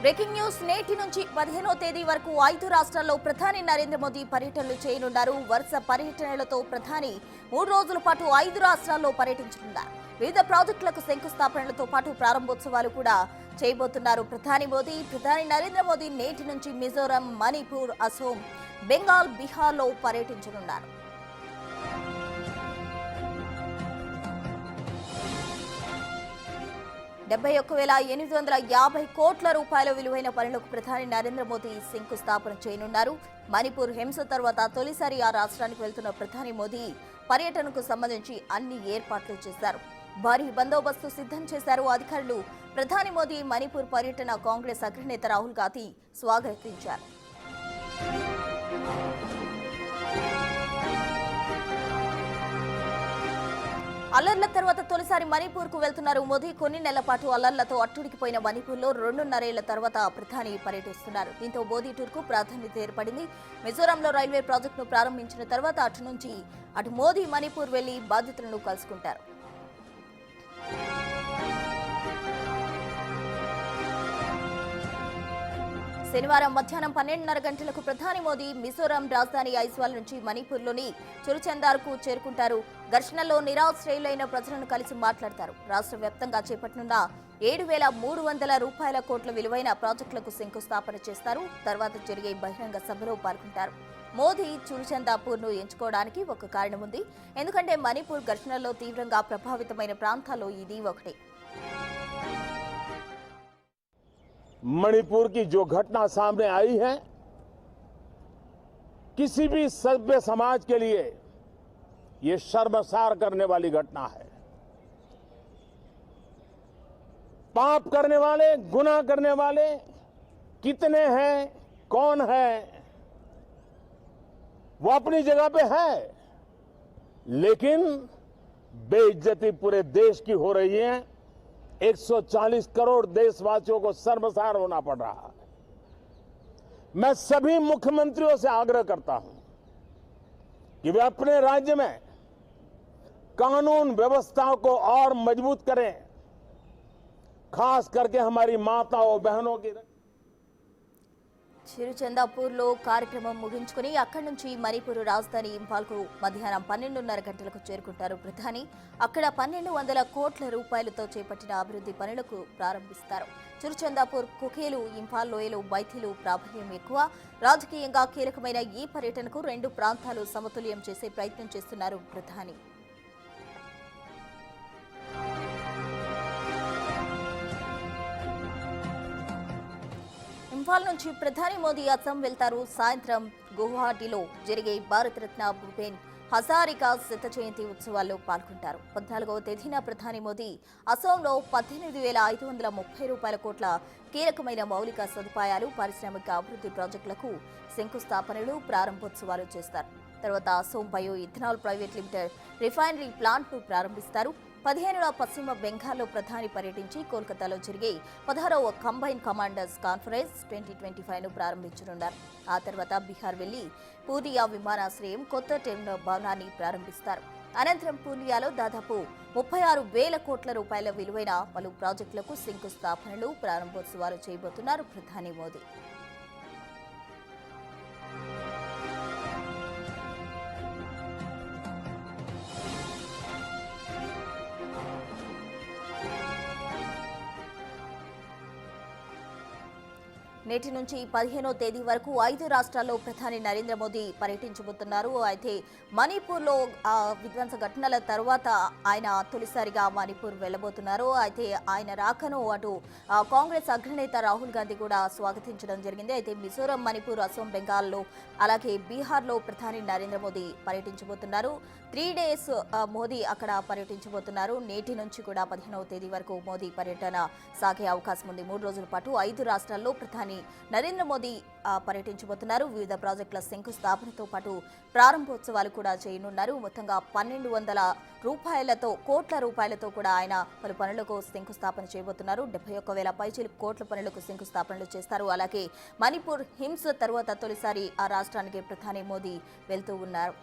Breaking news నేటి నుంచి 15వ తేదీ వరకు 5 రాష్ట్రాల్లో ప్రధాని నరేంద్ర మోదీ పర్యటనలు చేయనున్నారు. వరుస పర్యటనలతో ప్రధాని 3 రోజుల పాటు 5 రాష్ట్రాల్లో పర్యటించనున్నారు. వివిధ ప్రాజెక్టులకు శంకుస్థాపనలతో పాటు ప్రారంభోత్సవాలు కూడా చేయబోతున్నారు ప్రధాని నరేంద్ర మోదీ నేటి నుంచి మిజోరం, మణిపూర్, అసోం, బెంగాల్, బీహార్లో పర్యటించనున్నారు. 71,850 కోట్ల రూపాయల విలువైన పనులకు ప్రధాని నరేంద్ర మోదీ శంకుస్థాపన చేయనున్నారు. మణిపూర్ హింస తర్వాత తొలిసారి ఆ రాష్ట్రానికి వెళ్తున్న ప్రధాని మోదీ పర్యటనకు సంబంధించి అన్ని ఏర్పాట్లు చేశారు. భారీ బందోబస్తు సిద్ధం చేశారు అధికారులు. ప్రధాని మోదీ మణిపూర్ పర్యటన కాంగ్రెస్ అగ్రనేత రాహుల్ గాంధీ స్వాగతించారు. అల్లర్ల తర్వాత తొలిసారి మణిపూర్ కు వెళ్తున్నారు మోదీ. కొన్ని నెలల పాటు అల్లర్లతో అట్టుడికిపోయిన మణిపూర్లో 2.5 ఏళ్ల తర్వాత ప్రధాని పర్యటిస్తున్నారు. దీంతో మోదీ టూర్ కు ప్రాధాన్యత ఏర్పడింది. మిజోరంలో రైల్వే ప్రాజెక్టును ప్రారంభించిన తర్వాత అటు మోదీ మణిపూర్ వెళ్లి బాధితులను కలుసుకుంటారు. శనివారం మధ్యాహ్నం 12:30 గంటలకు ప్రధాని మోదీ మిజోరం రాజధాని ఐజ్వాల్ నుంచి మణిపూర్లోని చురుచందార్కు చేరుకుంటారు. ఘర్షణలో నిరాశ్రయులైన ప్రజలను కలిసి మాట్లాడతారు. రాష్ట్ర వ్యాప్తంగా చేపట్టనున్న 7,300 కోట్ల విలువైన ప్రాజెక్టులకు శంకుస్థాపన చేస్తారు. తర్వాత జరిగే బహిరంగ సభలో పాల్గొంటారు. మోదీ చురుచందాపూర్ను ఎంచుకోవడానికి ఒక కారణం ఉంది. ఎందుకంటే మణిపూర్ ఘర్షణలో తీవ్రంగా ప్రభావితమైన ప్రాంతాల్లో ఇది ఒకటి. मणिपुर की जो घटना सामने आई है, किसी भी सभ्य समाज के लिए ये शर्मसार करने वाली घटना है। पाप करने वाले, गुनाह करने वाले कितने हैं, कौन है, वो अपनी जगह पे है, लेकिन बेइज्जती पूरे देश की हो रही है। 140 करोड़ देशवासियों को शर्मसार होना पड़ रहा है। मैं सभी मुख्यमंत्रियों से आग्रह करता हूं कि वे अपने राज्य में कानून व्यवस्था को और मजबूत करें, खास करके हमारी माताओं बहनों की। చిరుచందాపూర్లో కార్యక్రమం ముగించుకుని అక్కడి నుంచి మణిపూర్ రాజధాని ఇంఫాల్కు మధ్యాహ్నం 12:30 గంటలకు చేరుకుంటారు ప్రధాని. అక్కడ 1,200 కోట్ల రూపాయలతో చేపట్టిన అభివృద్ధి పనులకు ప్రారంభిస్తారు. చిరుచందాపూర్, కుకేలు, ఇంఫాల్ లోయలో మైథిలు ప్రాబల్యం ఎక్కువ. రాజకీయంగా కీలకమైన ఈ పర్యటనకు 2 ప్రాంతాలు సమతుల్యం చేసే ప్రయత్నం చేస్తున్నారు ప్రధాని. ఇంఫాల్ నుంచి ప్రధాని మోదీ అస్సాం వెళ్తారు. సాయంత్రం గువాహటిలో జరిగే భారతరత్న భూపేన్ హజారికా శత జయంతి ఉత్సవాల్లో పాల్గొంటారు. 14వ తేదీన ప్రధాని మోదీ అస్సాంలో 18,530 కోట్ల కీలకమైన మౌలిక సదుపాయాలు, పారిశ్రామిక అభివృద్ధి ప్రాజెక్టులకు శంకుస్థాపనలు, ప్రారంభోత్సవాలు చేస్తారు. తర్వాత Assam bio ethanol private limited refinery ప్లాంట్ను ప్రారంభిస్తారు. 15వ పశ్చిమ బెంగాల్లో ప్రధాని పర్యటించి కోల్కతాలో జరిగే 16వ కంబైన్ కమాండర్స్ కాన్ఫరెన్స్ 2025ను ప్రారంభించనున్నారు. ఆ తర్వాత బీహార్ వెళ్లి పూర్నియా విమానాశ్రయం కొత్త టెర్మినల్ భవనాన్ని ప్రారంభిస్తారు. అనంతరం పూర్నియాలో దాదాపు 36,000 కోట్ల రూపాయల విలువైన పలు ప్రాజెక్టులకు శంకుస్థాపనలు, ప్రారంభోత్సవాలు చేయబోతున్నారు ప్రధాని మోదీ. నేటి నుంచి 15వ తేదీ వరకు 5 రాష్ట్రాల్లో ప్రధాని నరేంద్ర మోదీ పర్యటించబోతున్నారు. అయితే మణిపూర్లో విధ్వంస ఘటనల తర్వాత ఆయన తొలిసారిగా మణిపూర్ వెళ్లబోతున్నారు. అయితే ఆయన రాకను అటు కాంగ్రెస్ అగ్రనేత రాహుల్ గాంధీ కూడా స్వాగతించడం జరిగింది. అయితే మిజోరం, మణిపూర్, అసోం, బెంగాల్లో అలాగే బీహార్లో ప్రధాని నరేంద్ర మోదీ పర్యటించబోతున్నారు. 3 డేస్ మోదీ అక్కడ పర్యటించబోతున్నారు. నేటి నుంచి కూడా 15వ తేదీ వరకు మోదీ పర్యటన సాగే అవకాశం ఉంది. 3 రోజుల పాటు 5 రాష్ట్రాల్లో ప్రధాని నరేంద్ర మోదీ పర్యటించబోతున్నారు. వివిధ ప్రాజెక్టుల శంకుస్థాపనతో పాటు ప్రారంభోత్సవాలు కూడా చేయనున్నారు. మొత్తంగా 1,200 కోట్ల రూపాయలతో కూడా ఆయన పలు పనులకు శంకుస్థాపన చేయబోతున్నారు. 71,000 పైచిలుకు కోట్ల పనులకు శంకుస్థాపనలు చేస్తారు. అలాగే మణిపూర్ హింస తర్వాత తొలిసారి ఆ రాష్ట్రానికి ప్రధాని మోదీ వెళ్తూ ఉన్నారు.